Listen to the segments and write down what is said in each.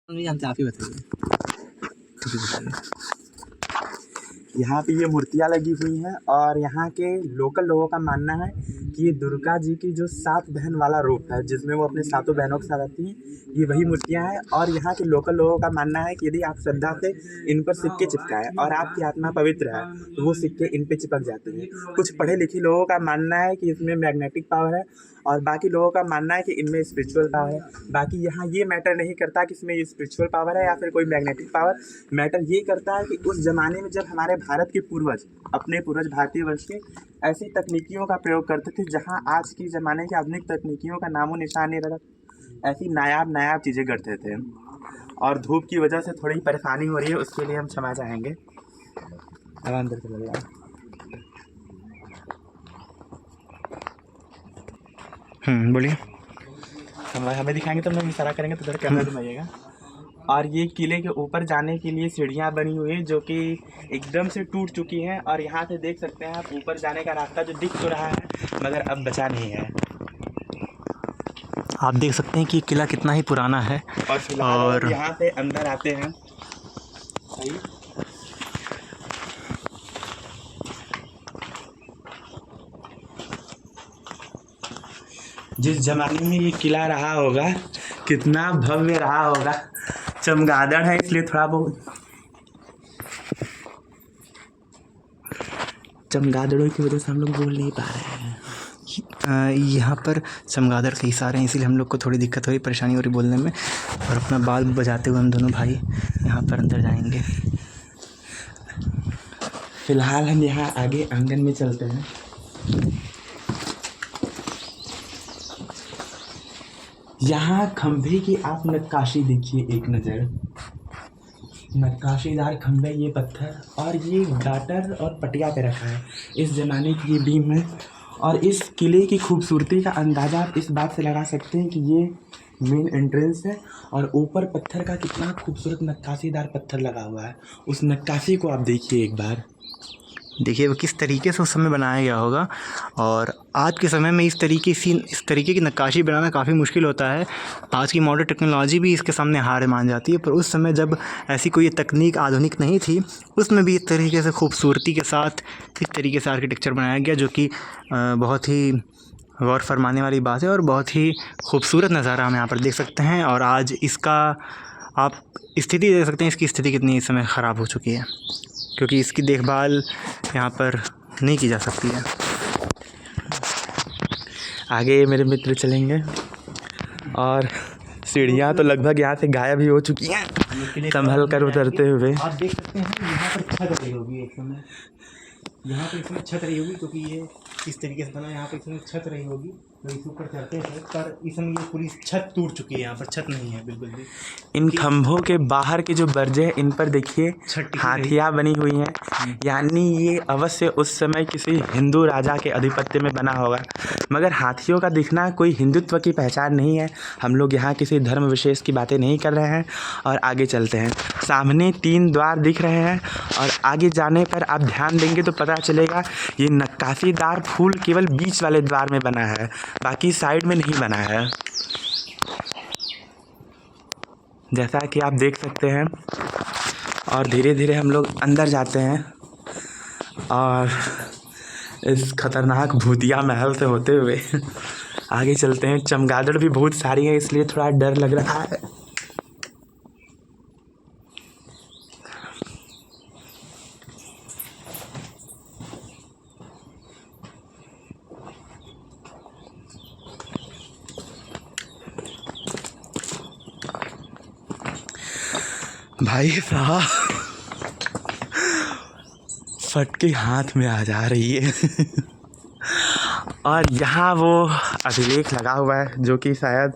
नहीं जानते, आप ही बताइए। यहाँ पे ये मूर्तियाँ लगी हुई हैं और यहाँ के लोकल लोगों का मानना है कि ये दुर्गा जी की जो 7 बहन वाला रूप है, जिसमें वो अपने सातों बहनों के साथ आती हैं, ये वही मूर्तियाँ हैं। और यहाँ के लोकल लोगों का मानना है कि यदि आप श्रद्धा से इन पर सिक्के चिपकाएं और आपकी आत्मा पवित्र है तो वो सिक्के इन पे चिपक जाते हैं। कुछ पढ़े लिखे लोगों का मानना है कि इसमें मैग्नेटिक पावर है और बाकी लोगों का मानना है कि इनमें स्पिरिचुअल पावर है। बाकी यहाँ ये मैटर नहीं करता कि इसमें स्पिरिचुअल पावर है या फिर कोई मैग्नेटिक पावर। मैटर ये करता है कि उस ज़माने में जब हमारे भारत के पूर्वज, अपने पूर्वज भारतीय वंश के, ऐसी तकनीकियों का प्रयोग करते थे जहाँ आज के ज़माने की आधुनिक तकनीकियों का नामो निशान नहीं रहता, ऐसी नायाब चीज़ें करते थे। और धूप की वजह से थोड़ी परेशानी हो रही है, उसके लिए हम क्षमा चाहेंगे। अब अंदर चले जाओ। बोलिए। हमें दिखाएंगे तो हम इशारा करेंगे तो उधर कैमरा घुमाइएगा। और ये किले के ऊपर जाने के लिए सीढ़ियाँ बनी हुई हैं जो कि एकदम से टूट चुकी हैं और यहाँ से देख सकते हैं आप ऊपर जाने का रास्ता जो दिख तो रहा है मगर अब बचा नहीं है। आप देख सकते हैं कि किला कितना ही पुराना है। और फिलहाल यहाँ से अंदर आते हैं। सही। जिस जमाने में ये किला रहा होगा कितना भव्य रहा होगा। चमगादड़ है इसलिए थोड़ा बहुत चमगादड़ों की वजह से हम लोग बोल नहीं पा रहे हैं। यहाँ पर चमगादड़ कई सारे हैं, इसीलिए हम लोग को थोड़ी दिक्कत हो रही, परेशानी हो रही बोलने में। और अपना बाल बजाते हुए हम दोनों भाई यहाँ पर अंदर जाएंगे। फिलहाल हम यहाँ आगे आंगन में चलते हैं। यहाँ खंभे की आप नक्काशी देखिए, एक नज़र। नक्काशीदार खंभे, ये पत्थर और ये गाटर और पटिया पे रखा है। इस ज़माने की ये बीम है। और इस किले की खूबसूरती का अंदाज़ा आप इस बात से लगा सकते हैं कि ये मेन एंट्रेंस है और ऊपर पत्थर का कितना खूबसूरत नक्काशीदार पत्थर लगा हुआ है। उस नक्काशी को आप देखिए एक बार। देखिए वो किस तरीके से उस समय बनाया गया होगा। और आज के समय में इस तरीके की नक्काशी बनाना काफ़ी मुश्किल होता है। आज की मॉडर्न टेक्नोलॉजी भी इसके सामने हार मान जाती है, पर उस समय जब ऐसी कोई तकनीक आधुनिक नहीं थी, उसमें भी इस तरीके से खूबसूरती के साथ इस तरीके से आर्किटेक्चर बनाया गया, जो कि बहुत ही गौर फरमाने वाली बात है और बहुत ही खूबसूरत नज़ारा हम यहाँ पर देख सकते हैं। और आज इसका आप स्थिति देख सकते हैं, इसकी स्थिति कितनी इस समय ख़राब हो चुकी है, क्योंकि इसकी देखभाल यहाँ पर नहीं की जा सकती है। आगे मेरे मित्र चलेंगे और सीढ़ियाँ तो लगभग यहाँ से गायब ही हो चुकी हैं, संभल कर उतरते हुए। आप देख सकते हैं यहाँ पर छत रही होगी एक समय, यहाँ पर इसमें छत रही होगी, क्योंकि ये इस तरीके से बना, यहाँ पर इसमें छत रही होगी तो इस ऊपर चढ़ते थे, पर इस समय ये पूरी छत टूट चुकी है, यहाँ पर छत नहीं है बिल्कुल भी। इन खंभों के बाहर के जो बर्जे हैं इन पर देखिए हाथियाँ बनी हुई हैं, यानी ये अवश्य उस समय किसी हिंदू राजा के आधिपत्य में बना होगा। मगर हाथियों का दिखना कोई हिंदुत्व की पहचान नहीं है। हम लोग यहाँ किसी धर्म विशेष की बातें नहीं कर रहे हैं और आगे चलते हैं। सामने 3 द्वार दिख रहे हैं और आगे जाने पर आप ध्यान देंगे तो पता चलेगा ये नक्काशीदार फूल केवल बीच वाले द्वार में बना है, बाकी साइड में नहीं बना है, जैसा कि आप देख सकते हैं। और धीरे धीरे हम लोग अंदर जाते हैं और इस खतरनाक भूतिया महल से होते हुए आगे चलते हैं। चमगादड़ भी बहुत सारी है इसलिए थोड़ा डर लग रहा है। भाई साहब फटके हाथ में आ जा रही है और यहाँ वो अभिलेख लगा हुआ है जो कि शायद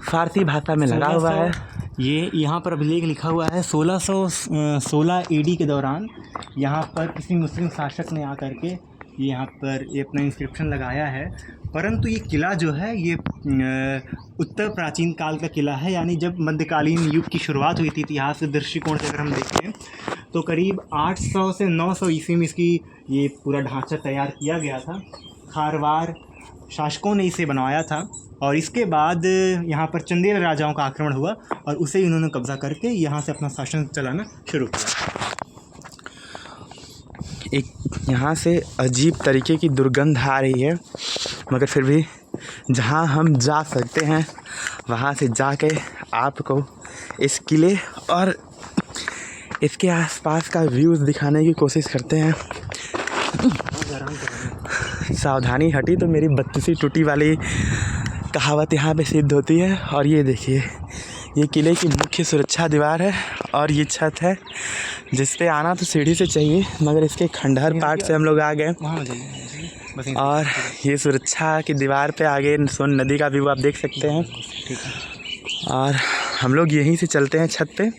फारसी भाषा में लगा हुआ है। ये यहाँ पर अभिलेख लिखा हुआ है 1616 AD के दौरान यहाँ पर किसी मुस्लिम शासक ने आकर के यहाँ पर ये अपना इंस्क्रिप्शन लगाया है। परंतु ये किला जो है ये उत्तर प्राचीन काल का किला है, यानी जब मध्यकालीन युग की शुरुआत हुई थी इतिहास के दृष्टिकोण से अगर हम देखें तो करीब 800 से 900 ईस्वी में इसकी ये पूरा ढांचा तैयार किया गया था। खारवार शासकों ने इसे बनवाया था और इसके बाद यहाँ पर चंदेल राजाओं का आक्रमण हुआ और उसे इन्होंने कब्ज़ा करके यहाँ से अपना शासन चलाना शुरू किया। एक यहाँ से अजीब तरीके की दुर्गंध आ रही है, मगर फिर भी जहाँ हम जा सकते हैं वहाँ से जाके आपको इस किले और इसके आसपास का व्यूज़ दिखाने की कोशिश करते हैं। सावधानी हटी तो मेरी बत्तीसी टूटी वाली कहावत यहाँ पे सिद्ध होती है। और ये देखिए, ये किले की मुख्य सुरक्षा दीवार है और ये छत है जिस पे आना तो सीढ़ी से चाहिए, मगर इसके खंडहर पार्ट से हम लोग आ गए। और ये सुरक्षा की दीवार पे आगे सोन नदी का व्यू आप देख सकते हैं। और हम लोग यहीं से चलते हैं छत पे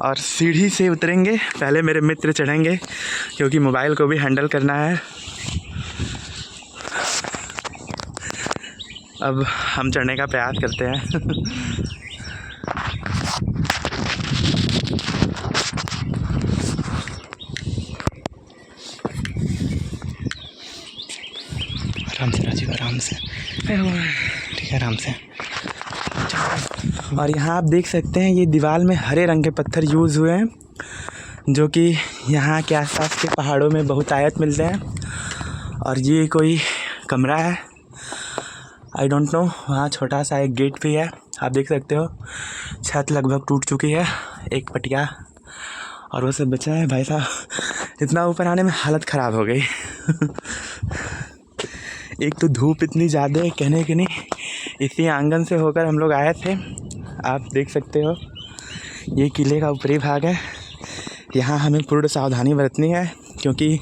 और सीढ़ी से उतरेंगे। पहले मेरे मित्र चढ़ेंगे क्योंकि मोबाइल को भी हैंडल करना है। अब हम चढ़ने का प्रयास करते हैं। आराम से राजीव, आराम से, ठीक है, आराम से। और यहाँ आप देख सकते हैं ये दीवार में हरे रंग के पत्थर यूज़ हुए हैं, जो कि यहाँ के आसपास के पहाड़ों में बहुतायत मिलते हैं। और ये कोई कमरा है, आई डोंट नो। वहाँ छोटा सा एक गेट भी है, आप देख सकते हो। छत लगभग टूट चुकी है, एक पटिया और वो सब बचा है। भाई साहब, इतना ऊपर आने में हालत ख़राब हो गई। एक तो धूप इतनी ज़्यादा है कहने की नहीं। इसी आंगन से होकर हम लोग आए थे, आप देख सकते हो। ये किले का ऊपरी भाग है। यहाँ हमें पूर्ण सावधानी बरतनी है क्योंकि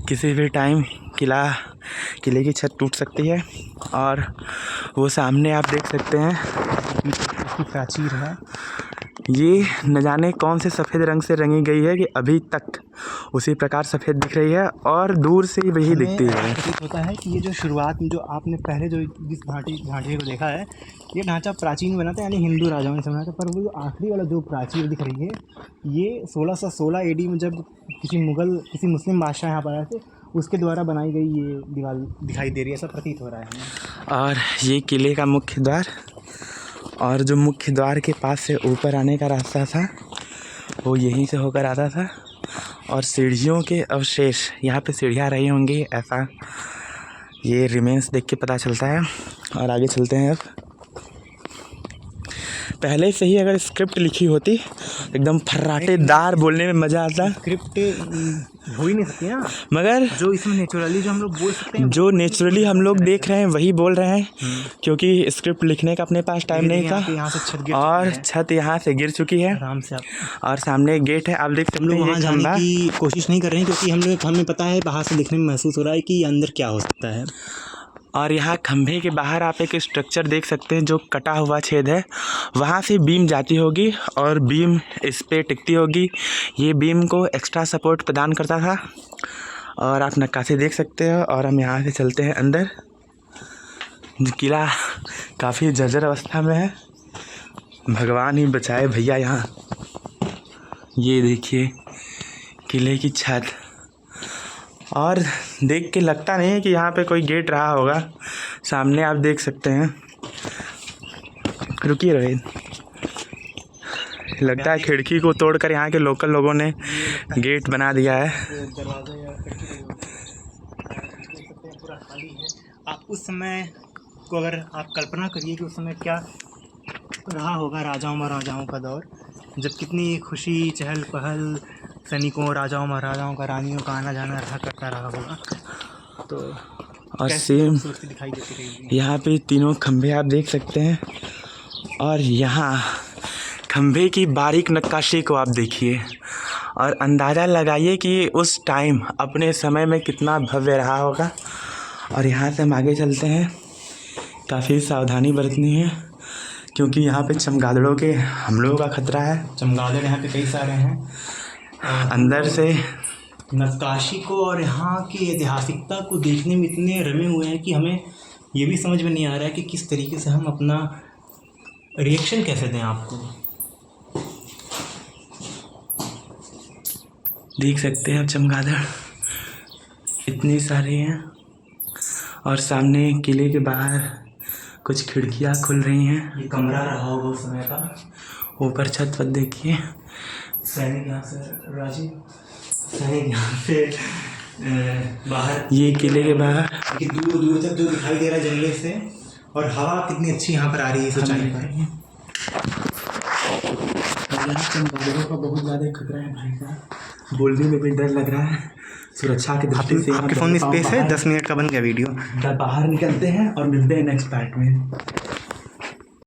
किसी भी टाइम किले की छत टूट सकती है। और वो सामने आप देख सकते हैं इसकी प्राचीर है, ये न जाने कौन से सफ़ेद रंग से रंगी गई है कि अभी तक उसी प्रकार सफ़ेद दिख रही है और दूर से वही दिखती है। प्रतीत होता है कि ये जो शुरुआत में जो आपने पहले जो जिस ढांचे को देखा है, ये ढांचा प्राचीन बना था, यानी हिंदू राजाओं ने बनाया था। पर वो जो आखिरी वाला जो प्राचीर दिख रही है, ये 1616 AD में जब किसी मुस्लिम बादशाह यहाँ पर आए थे, उसके द्वारा बनाई गई ये दीवार दिखाई दे रही है, ऐसा प्रतीत हो रहा है हमें। और ये किले का मुख्य द्वार, और जो मुख्य द्वार के पास से ऊपर आने का रास्ता था वो यहीं से होकर आता था। और सीढ़ियों के अवशेष, यहाँ पे सीढ़ियाँ रही होंगी, ऐसा ये रिमेन्स देख के पता चलता है। और आगे चलते हैं। अब पहले से ही अगर स्क्रिप्ट लिखी होती एकदम फर्राटेदार बोलने में मज़ा आता। स्क्रिप्ट हो ही नहीं सकती ना, मगर जो इसमें नेचुरली जो हम लोग बोल सकते हैं, जो नेचुरली हम लोग देख रहे हैं वही बोल रहे हैं, क्योंकि स्क्रिप्ट लिखने का अपने पास टाइम नहीं था। यहाँ से छत गिर और छत यहाँ से गिर चुकी है आराम से। और सामने एक गेट है, आप देख सकते हैं। वहाँ जाने की कोशिश नहीं कर रहे हैं क्योंकि हमें पता है, बाहर से देखने में महसूस हो रहा है कि अंदर क्या हो सकता है। और यहाँ खंभे के बाहर आप एक स्ट्रक्चर देख सकते हैं, जो कटा हुआ छेद है, वहाँ से बीम जाती होगी और बीम इस पे टिकती होगी। ये बीम को एक्स्ट्रा सपोर्ट प्रदान करता था। और आप नक्काशी देख सकते हो। और हम यहाँ से चलते हैं अंदर। किला काफ़ी जर्जर अवस्था में है, भगवान ही बचाए भैया। यहाँ ये देखिए किले की छत, और देख के लगता नहीं है कि यहाँ पे कोई गेट रहा होगा। सामने आप देख सकते हैं, रुकिए रोहित, लगता है खिड़की को तोड़कर यहाँ के लोकल लोगों ने गेट बना दिया है। पूरा खाली है। आप उस समय को अगर आप कल्पना करिए कि उस समय क्या रहा होगा, राजाओं महाराजाओं का दौर, जब कितनी खुशी, चहल पहल, सैनिकों, राजाओं महाराजाओं का, रानियों का आना जाना करता रहा होगा। तो और सेम दिखाई देती रहेगी। यहाँ पे तीनों खंभे आप देख सकते हैं। और यहाँ खंभे की बारीक नक्काशी को आप देखिए और अंदाज़ा लगाइए कि उस टाइम अपने समय में कितना भव्य रहा होगा। और यहाँ से हम आगे चलते हैं। काफ़ी सावधानी बरतनी है क्योंकि यहाँ पे चमगादड़ों के हमलों का खतरा है। चमगादड़ यहाँ पे कई सारे हैं। अंदर से नक्काशी को और यहाँ की ऐतिहासिकता को देखने में इतने रमे हुए हैं कि हमें ये भी समझ में नहीं आ रहा है कि किस तरीके से हम अपना रिएक्शन कैसे दें। आपको देख सकते हैं आप, चमगादड़ इतनी सारी हैं। और सामने किले के बाहर कुछ खिड़कियाँ खुल रही हैं। ये कमरा रहा होगा उस समय का। ऊपर छत पर देखिए सैनिक यहाँ से राजीव, सैनिक यहाँ से बाहर, ये किले के बाहर कि दूर दूर तक जो दिखाई दे रहा है जंगले से, और हवा कितनी अच्छी यहाँ पर आ रही है इस ऊंचाई पर। यहाँ चमगादड़ों का बहुत ज़्यादा खतरा है भाई साहब, बोलने में भी डर लग रहा है सुरक्षा की दृष्टि से। आपके फ़ोन में स्पेस है? 10 मिनट का बन गया वीडियो। बाहर निकलते हैं और मिलते हैं नेक्स्ट पार्ट में।